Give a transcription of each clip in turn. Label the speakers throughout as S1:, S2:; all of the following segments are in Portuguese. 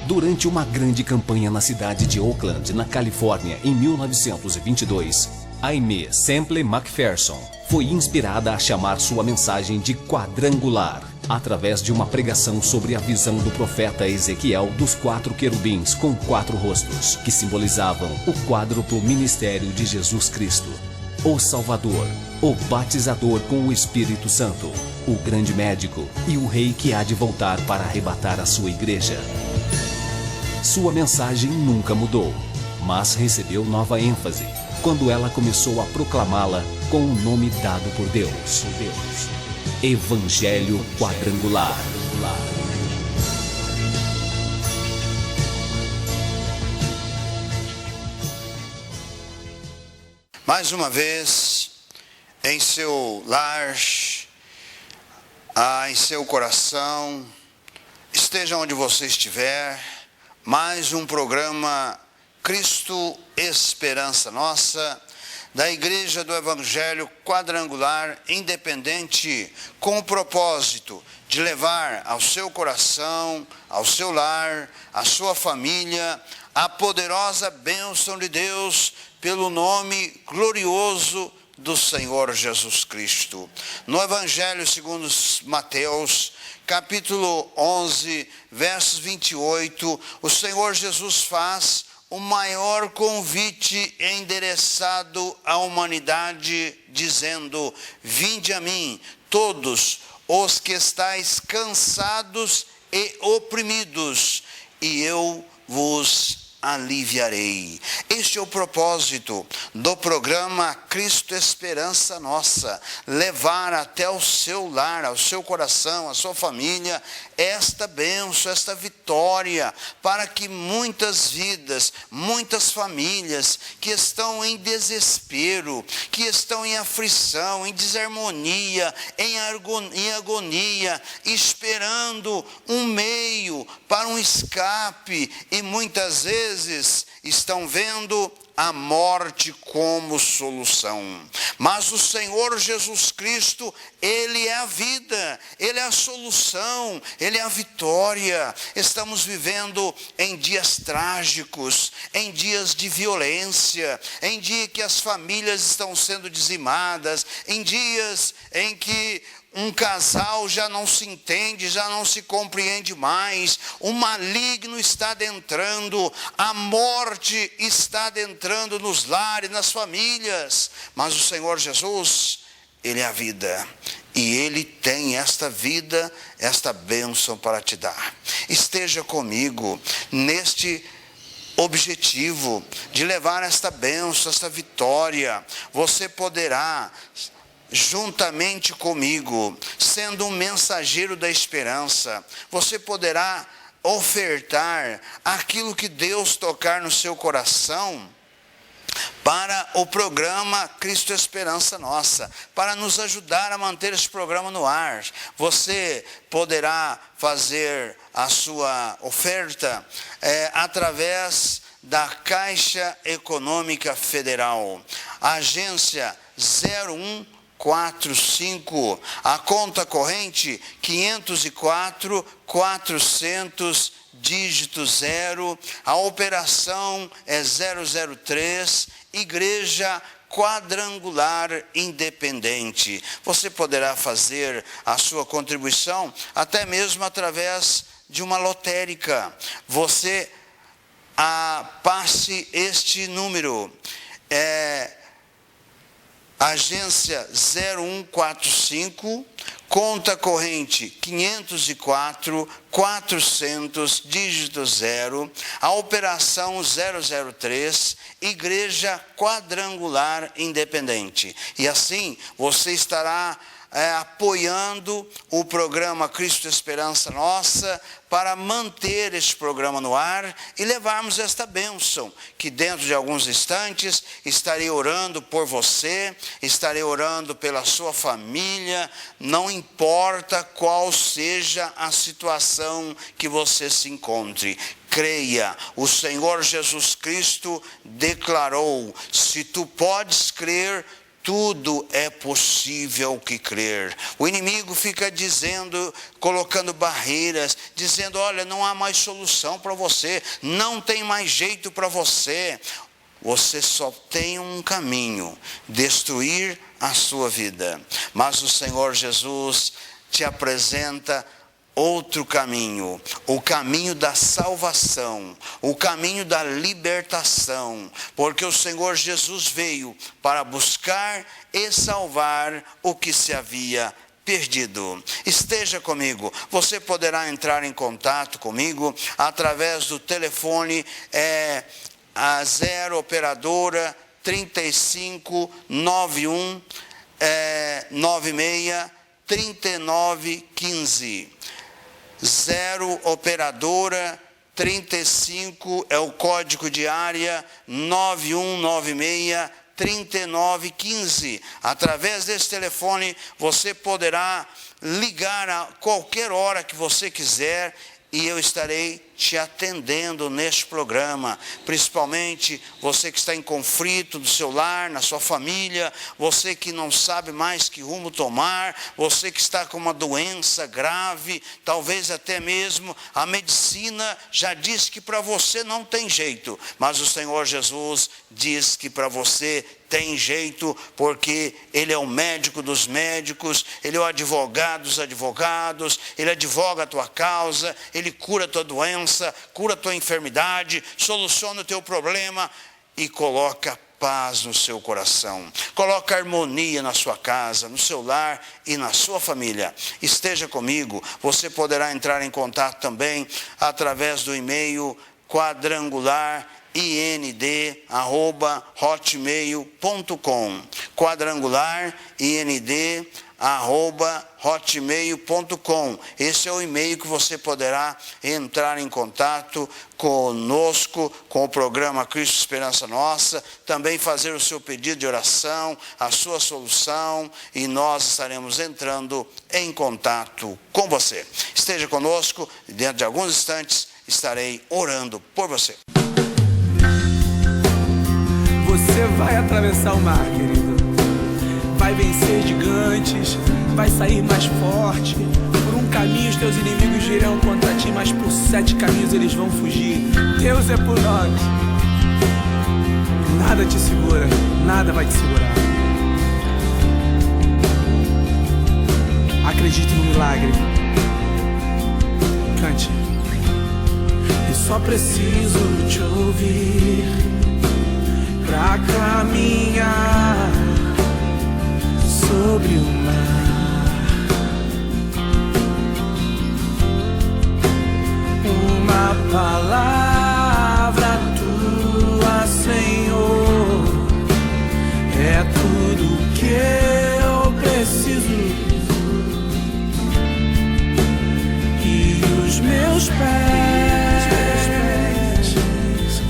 S1: Durante uma grande campanha na cidade de Oakland, na Califórnia, em 1922, Aimee Semple McPherson foi inspirada a chamar sua mensagem de quadrangular, através de uma pregação sobre a visão do profeta Ezequiel dos 4 querubins com 4 rostos, que simbolizavam o quádruplo ministério de Jesus Cristo: o Salvador, o Batizador com o Espírito Santo, o Grande Médico e o Rei que há de voltar para arrebatar a sua igreja. Sua mensagem nunca mudou, mas recebeu nova ênfase quando ela começou a proclamá-la com o nome dado por Deus: Evangelho Quadrangular.
S2: Mais uma vez, em seu lar, em seu coração, esteja onde você estiver, mais um programa Cristo Esperança Nossa, da Igreja do Evangelho Quadrangular Independente, com o propósito de levar ao seu coração, ao seu lar, à sua família, a poderosa bênção de Deus pelo nome glorioso do Senhor Jesus Cristo. No Evangelho segundo Mateus, capítulo 11, versos 28, o Senhor Jesus faz o maior convite endereçado à humanidade, dizendo: vinde a mim, todos os que estáis cansados e oprimidos, e eu vos aliviarei. Este é o propósito do programa Cristo Esperança Nossa: levar até o seu lar, ao seu coração, à sua família, esta bênção, esta vitória, para que muitas vidas, muitas famílias que estão em desespero, que estão em aflição, em desarmonia, em agonia, esperando um meio para um escape, e muitas vezes estão vendo a morte como solução. Mas o Senhor Jesus Cristo, Ele é a vida, Ele é a solução, Ele é a vitória. Estamos vivendo em dias trágicos, em dias de violência, em dias que as famílias estão sendo dizimadas, em dias em que um casal já não se entende, já não se compreende mais, o maligno está adentrando, a morte está adentrando nos lares, nas famílias. Mas o Senhor Jesus, Ele é a vida, e Ele tem esta vida, esta bênção para te dar. Esteja comigo neste objetivo de levar esta bênção, esta vitória. Você poderá, juntamente comigo, sendo um mensageiro da esperança, você poderá ofertar aquilo que Deus tocar no seu coração para o programa Cristo Esperança Nossa, para nos ajudar a manter esse programa no ar. Você poderá fazer a sua oferta através da Caixa Econômica Federal, agência 0145, a conta corrente 504 400 dígito 0, a operação é 003, Igreja Quadrangular Independente. Você poderá fazer a sua contribuição até mesmo através de uma lotérica. Você passe este número, agência 0145, conta corrente 504 400 dígito 0, a operação 003, Igreja Quadrangular Independente. E assim você estará apoiando o programa Cristo Esperança Nossa, para manter este programa no ar e levarmos esta bênção, que dentro de alguns instantes estarei orando por você, estarei orando pela sua família, não importa qual seja a situação que você se encontre. Creia, o Senhor Jesus Cristo declarou: se tu podes crer, tudo é possível ao que crer. O inimigo fica dizendo, colocando barreiras, dizendo: olha, não há mais solução para você, não tem mais jeito para você. Você só tem um caminho: destruir a sua vida. Mas o Senhor Jesus te apresenta outro caminho, o caminho da salvação, o caminho da libertação, porque o Senhor Jesus veio para buscar e salvar o que se havia perdido. Esteja comigo. Você poderá entrar em contato comigo através do telefone a 0 operadora 35 91 96 39 15. 0 operadora 35 é o código de área 9196 3915. Através desse telefone você poderá ligar a qualquer hora que você quiser e eu estarei te atendendo neste programa, principalmente você que está em conflito do seu lar, na sua família, você que não sabe mais que rumo tomar, você que está com uma doença grave, talvez até mesmo a medicina já diz que para você não tem jeito, mas o Senhor Jesus diz que para você tem jeito, porque Ele é o médico dos médicos, Ele é o advogado dos advogados, Ele advoga a tua causa, Ele cura a tua doença, cura a tua enfermidade, soluciona o teu problema e coloca paz no seu coração, coloca harmonia na sua casa, no seu lar e na sua família. Esteja comigo. Você poderá entrar em contato também através do e-mail quadrangularind@hotmail.com, quadrangularind@hotmail.com. Esse é o e-mail que você poderá entrar em contato conosco, com o programa Cristo Esperança Nossa, também fazer o seu pedido de oração, a sua solução, e nós estaremos entrando em contato com você. Esteja conosco, dentro de alguns instantes estarei orando por você.
S3: Você vai atravessar o mar, querido. Vai vencer gigantes, vai sair mais forte. Por um caminho os teus inimigos virão contra ti, mas por 7 caminhos eles vão fugir. Deus é por nós. Nada te segura, nada vai te segurar. Acredite no milagre. Cante. Eu só preciso te ouvir pra caminhar sobre o mar. Uma palavra tua, Senhor, é tudo que eu preciso. E os meus pés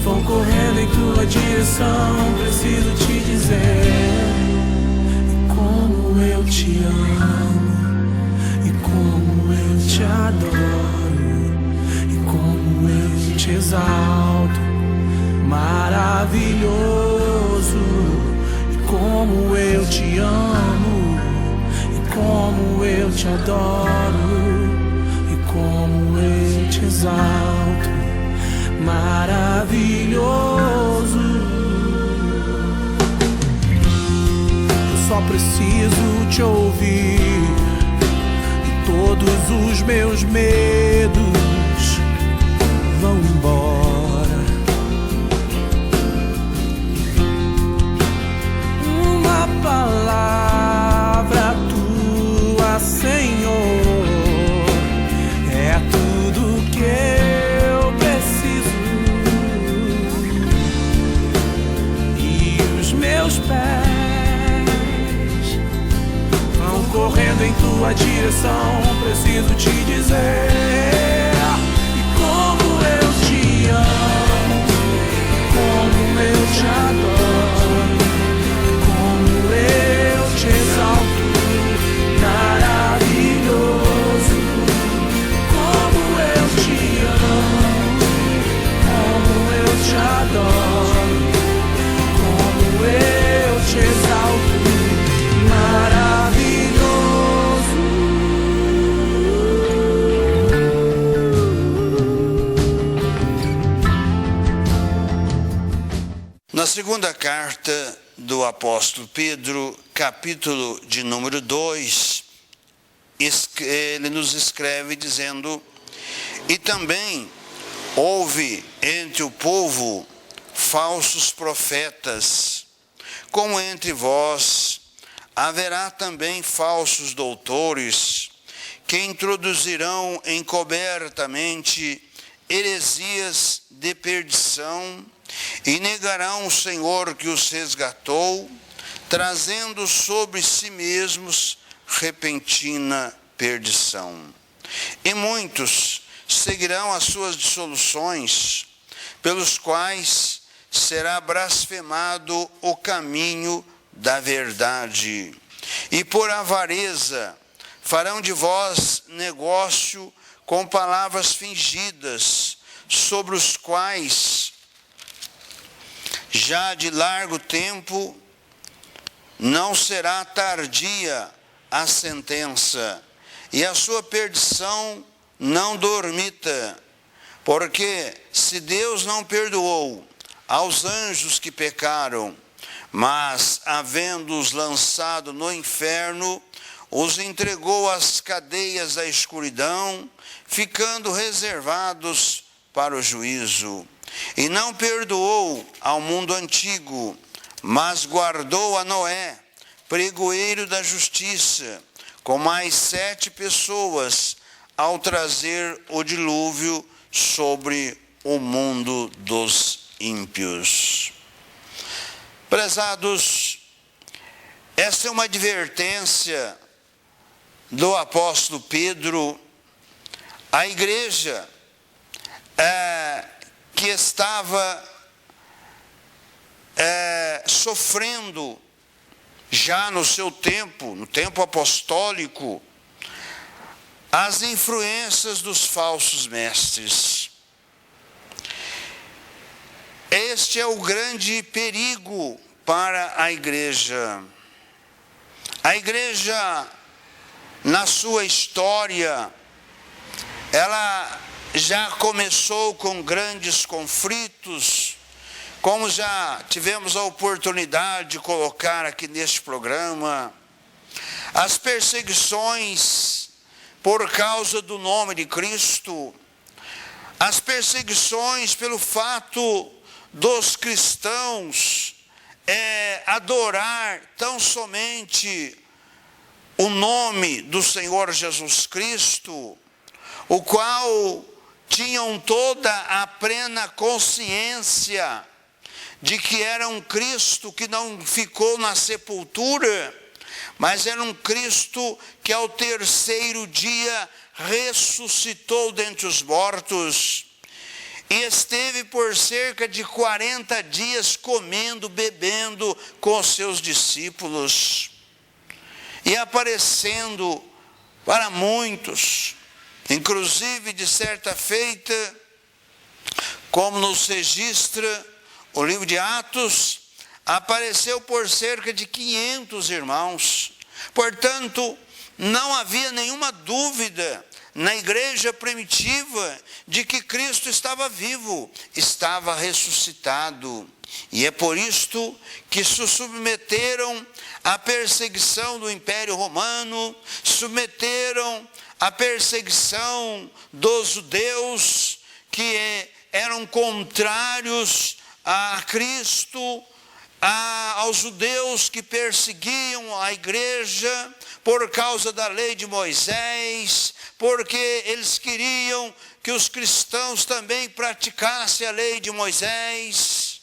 S3: vão correndo em tua direção. Preciso te dizer como eu te amo, e como eu te adoro, e como eu te exalto. Maravilhoso, e como eu te amo, e como eu te adoro, e como eu te exalto. Maravilhoso. Eu só preciso te ouvir e todos os meus medos vão embora. Uma palavra tua, Senhor, é tudo que eu preciso. Meus pés vão correndo em tua direção. Preciso te dizer e como eu te amo, como eu te adoro, como eu te exalto. Maravilhoso, como eu te amo, como eu te adoro, eu te exalto.
S2: Segunda carta do apóstolo Pedro, capítulo de número 2, ele nos escreve dizendo: e também houve entre o povo falsos profetas, como entre vós haverá também falsos doutores, que introduzirão encobertamente heresias de perdição, e negarão o Senhor que os resgatou, trazendo sobre si mesmos repentina perdição. E muitos seguirão as suas dissoluções, pelos quais será blasfemado o caminho da verdade. E por avareza farão de vós negócio com palavras fingidas, sobre os quais já de largo tempo não será tardia a sentença, e a sua perdição não dormita. Porque se Deus não perdoou aos anjos que pecaram, mas, havendo-os lançado no inferno, os entregou às cadeias da escuridão, ficando reservados para o juízo. E não perdoou ao mundo antigo, mas guardou a Noé, pregoeiro da justiça, com mais 7 pessoas, ao trazer o dilúvio sobre o mundo dos ímpios. Prezados, esta é uma advertência do apóstolo Pedro à igreja que estava sofrendo já no seu tempo, no tempo apostólico, as influências dos falsos mestres. Este é o grande perigo para a igreja. A igreja, na sua história, ela já começou com grandes conflitos, como já tivemos a oportunidade de colocar aqui neste programa. As perseguições por causa do nome de Cristo, as perseguições pelo fato dos cristãos adorar tão somente o nome do Senhor Jesus Cristo, o qual tinham toda a plena consciência de que era um Cristo que não ficou na sepultura, mas era um Cristo que ao 3º dia ressuscitou dentre os mortos, e esteve por cerca de 40 dias comendo, bebendo com os seus discípulos, e aparecendo para muitos, inclusive de certa feita, como nos registra o livro de Atos, apareceu por cerca de 500 irmãos. Portanto, não havia nenhuma dúvida na igreja primitiva de que Cristo estava vivo, estava ressuscitado. E é por isto que se submeteram à perseguição do Império Romano, submeteram à perseguição dos judeus que eram contrários a Cristo, aos judeus que perseguiam a igreja por causa da lei de Moisés, porque eles queriam que os cristãos também praticassem a lei de Moisés,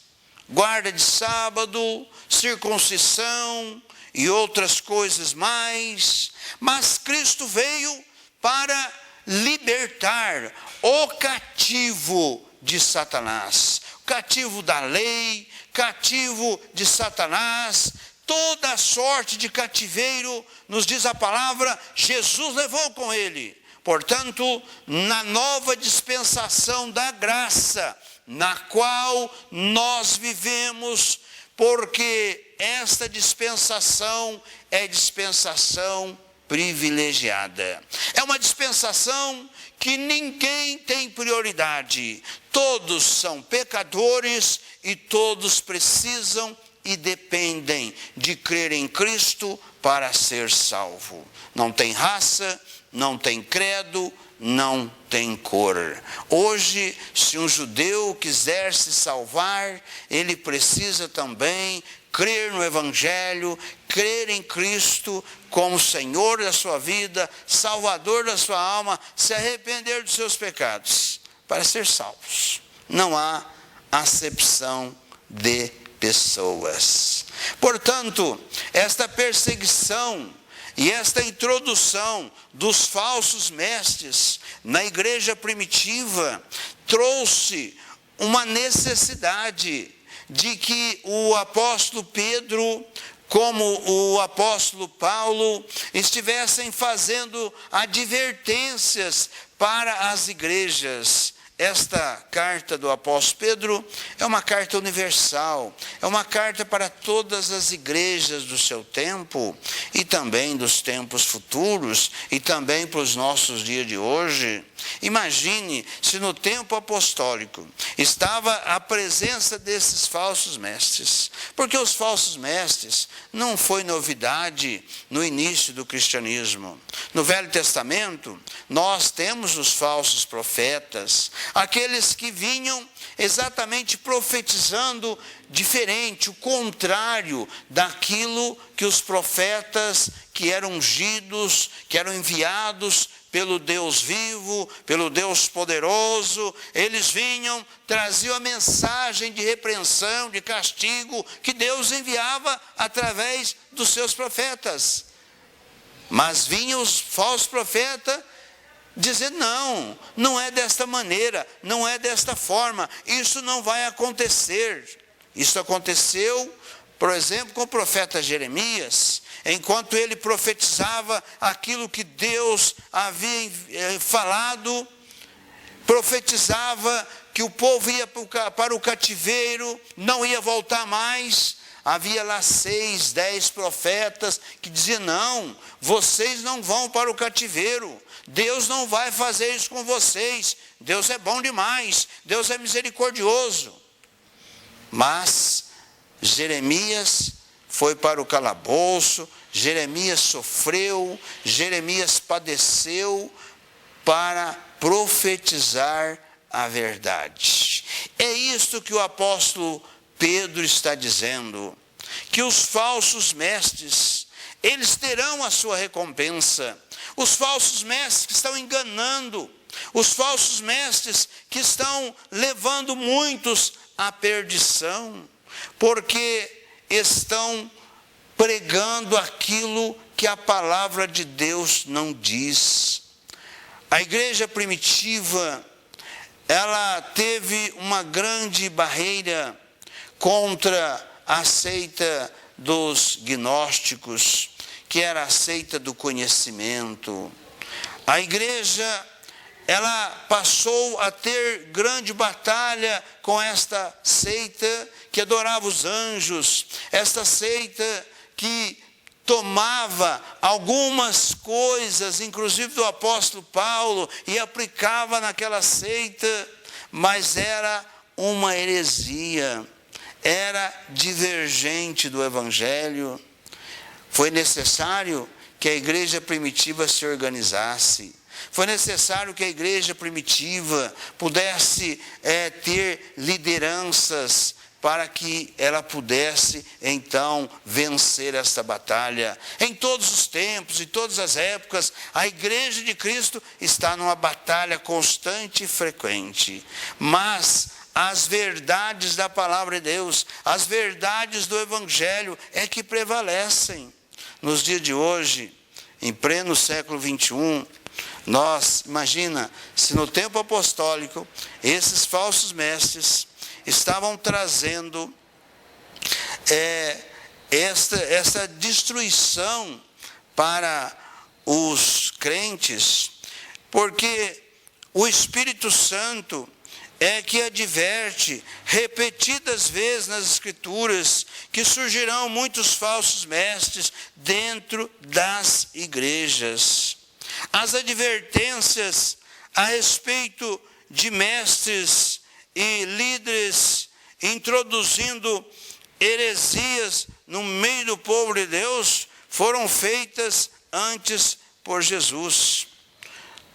S2: guarda de sábado, circuncisão e outras coisas mais. Mas Cristo veio para libertar o cativo de Satanás, cativo da lei, cativo de Satanás, toda sorte de cativeiro, nos diz a palavra, Jesus levou com ele. Portanto, na nova dispensação da graça, na qual nós vivemos, porque esta dispensação é dispensação privilegiada. É uma dispensação que ninguém tem prioridade. Todos são pecadores e todos precisam e dependem de crer em Cristo para ser salvo. Não tem raça, não tem credo, não tem cor. Hoje, se um judeu quiser se salvar, ele precisa também crer no Evangelho, crer em Cristo como Senhor da sua vida, Salvador da sua alma, se arrepender dos seus pecados, para ser salvos. Não há acepção de pessoas. Portanto, esta perseguição e esta introdução dos falsos mestres na igreja primitiva trouxe uma necessidade de que o apóstolo Pedro, como o apóstolo Paulo, estivessem fazendo advertências para as igrejas. Esta carta do apóstolo Pedro é uma carta universal, é uma carta para todas as igrejas do seu tempo e também dos tempos futuros e também para os nossos dias de hoje. Imagine se no tempo apostólico estava a presença desses falsos mestres, porque os falsos mestres não foi novidade no início do cristianismo. No Velho Testamento, nós temos os falsos profetas, aqueles que vinham exatamente profetizando diferente, o contrário daquilo que os profetas que eram ungidos, que eram enviados pelo Deus vivo, pelo Deus poderoso, eles vinham, traziam a mensagem de repreensão, de castigo, que Deus enviava através dos seus profetas. Mas vinham os falsos profetas dizendo, não é desta maneira, não é desta forma, isso não vai acontecer. Isso aconteceu, por exemplo, com o profeta Jeremias, enquanto ele profetizava aquilo que Deus havia falado, profetizava que o povo ia para o cativeiro, não ia voltar mais. Havia lá 6, 10 profetas que diziam, não, vocês não vão para o cativeiro, Deus não vai fazer isso com vocês, Deus é bom demais, Deus é misericordioso. Mas Jeremias foi para o calabouço, Jeremias sofreu, Jeremias padeceu para profetizar a verdade. É isto que o apóstolo Pedro está dizendo, que os falsos mestres, eles terão a sua recompensa. Os falsos mestres que estão enganando, os falsos mestres que estão levando muitos à perdição, porque estão pregando aquilo que a palavra de Deus não diz. A igreja primitiva, ela teve uma grande barreira contra a seita dos gnósticos, que era a seita do conhecimento. A igreja, ela passou a ter grande batalha com esta seita que adorava os anjos, esta seita que tomava algumas coisas, inclusive do apóstolo Paulo, e aplicava naquela seita, mas era uma heresia, era divergente do Evangelho. Foi necessário que a igreja primitiva se organizasse. Foi necessário que a igreja primitiva pudesse ter lideranças para que ela pudesse, então, vencer esta batalha. Em todos os tempos e todas as épocas, a igreja de Cristo está numa batalha constante e frequente. Mas as verdades da palavra de Deus, as verdades do Evangelho é que prevalecem. Nos dias de hoje, em pleno século 21, imagina, se no tempo apostólico, esses falsos mestres estavam trazendo essa destruição para os crentes, porque o Espírito Santo, é que adverte repetidas vezes nas Escrituras que surgirão muitos falsos mestres dentro das igrejas. As advertências a respeito de mestres e líderes introduzindo heresias no meio do povo de Deus foram feitas antes por Jesus.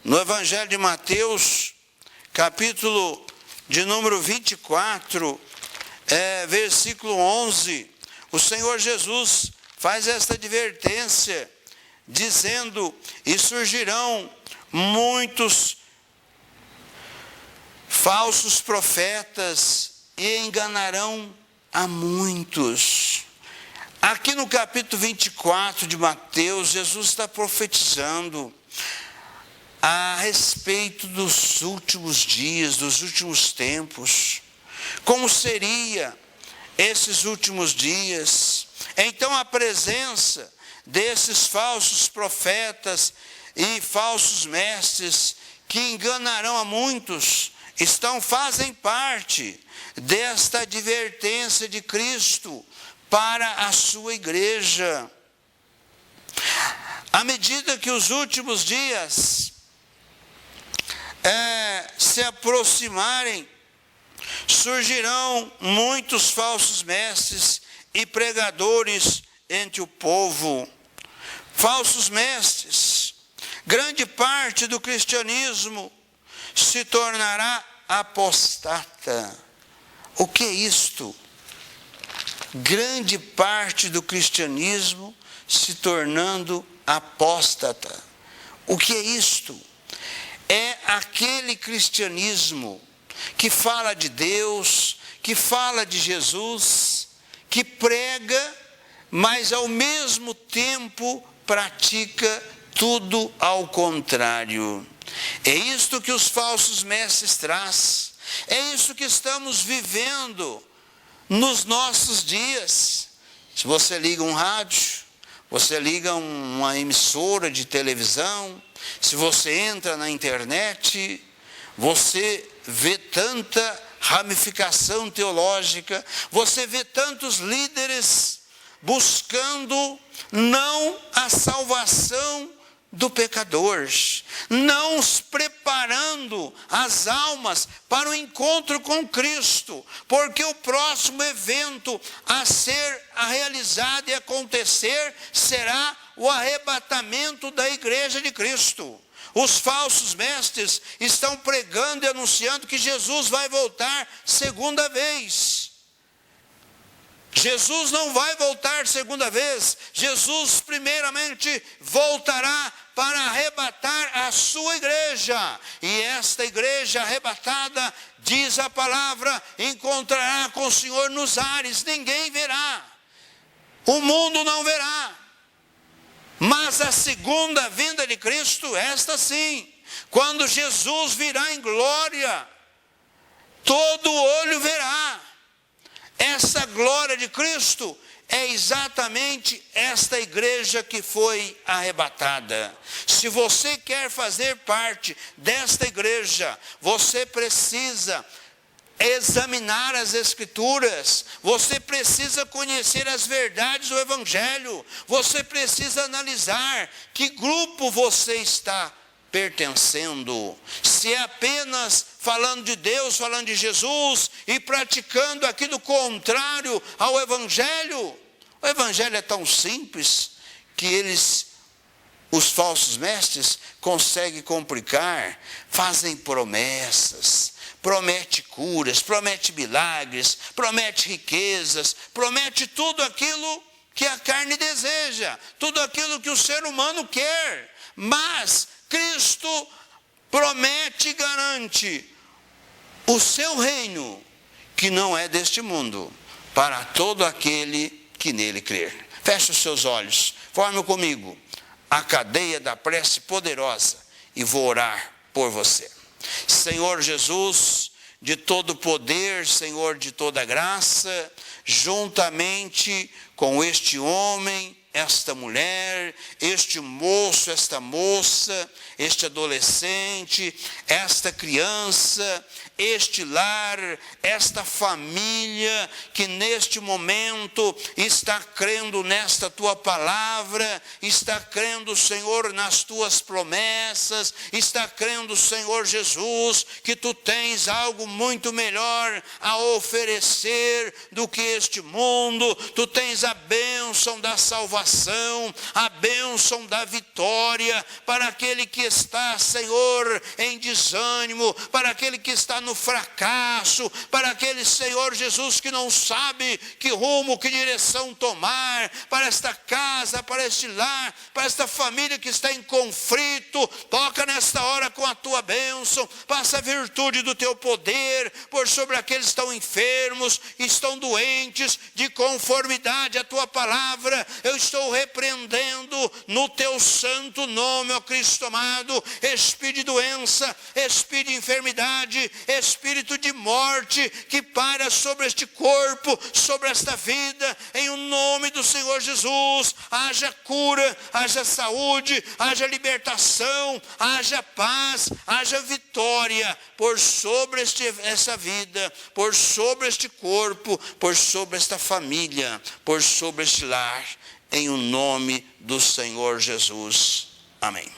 S2: No Evangelho de Mateus, capítulo de número 24, versículo 11, o Senhor Jesus faz esta advertência, dizendo: e surgirão muitos falsos profetas e enganarão a muitos. Aqui no capítulo 24 de Mateus, Jesus está profetizando a respeito dos últimos dias, dos últimos tempos. Como seria esses últimos dias? Então a presença desses falsos profetas e falsos mestres que enganarão a muitos fazem parte desta advertência de Cristo para a sua igreja. À medida que os últimos dias se aproximarem, surgirão muitos falsos mestres e pregadores entre o povo. Falsos mestres. Grande parte do cristianismo se tornará apostata. O que é isto? Grande parte do cristianismo se tornando apóstata. O que é isto? É aquele cristianismo que fala de Deus, que fala de Jesus, que prega, mas ao mesmo tempo pratica tudo ao contrário. É isto que os falsos mestres trazem. É isso que estamos vivendo nos nossos dias. Se você liga um rádio, você liga uma emissora de televisão, se você entra na internet, você vê tanta ramificação teológica, você vê tantos líderes buscando não a salvação do pecador, não os preparando as almas para o encontro com Cristo, porque o próximo evento a realizado e acontecer será o arrebatamento da igreja de Cristo. Os falsos mestres estão pregando e anunciando que Jesus vai voltar segunda vez. Jesus não vai voltar segunda vez. Jesus primeiramente voltará para arrebatar a sua igreja. E esta igreja arrebatada, diz a palavra, encontrará com o Senhor nos ares. Ninguém verá. O mundo não verá. Mas a segunda vinda de Cristo, esta sim. Quando Jesus virá em glória, todo olho verá. Essa glória de Cristo é exatamente esta igreja que foi arrebatada. Se você quer fazer parte desta igreja, você precisa examinar as Escrituras, você precisa conhecer as verdades do Evangelho, você precisa analisar que grupo você está pertencendo. Se é apenas falando de Deus, falando de Jesus e praticando aquilo contrário ao Evangelho. O Evangelho é tão simples que os falsos mestres, conseguem complicar, fazem promessas, promete curas, promete milagres, promete riquezas, promete tudo aquilo que a carne deseja, tudo aquilo que o ser humano quer, mas Cristo promete e garante o seu reino, que não é deste mundo, para todo aquele que nele crer. Feche os seus olhos, forme comigo a cadeia da prece poderosa e vou orar por você. Senhor Jesus, de todo poder, Senhor de toda graça, juntamente com este homem esta mulher, este moço, esta moça, este adolescente, esta criança, este lar, esta família que neste momento está crendo nesta tua palavra, está crendo, Senhor, nas tuas promessas, está crendo, Senhor Jesus, que tu tens algo muito melhor a oferecer do que este mundo. Tu tens a bênção da salvação, a bênção da vitória para aquele que está, Senhor, em desânimo, para aquele que está no fracasso, para aquele, Senhor Jesus, que não sabe que rumo, que direção tomar, para esta casa, para este lar, para esta família que está em conflito. Toca nesta hora com a tua bênção, passa a virtude do teu poder por sobre aqueles que estão enfermos, estão doentes, de conformidade à tua palavra. Eu estou repreendendo no teu santo nome, ó Cristo amado, espírito de doença, espírito de enfermidade, espírito de morte, que paira sobre este corpo, sobre esta vida, em o nome do Senhor Jesus. Haja cura, haja saúde, haja libertação, haja paz, haja vitória por sobre essa vida, por sobre este corpo, por sobre esta família, por sobre este lar, em o nome do Senhor Jesus. Amém.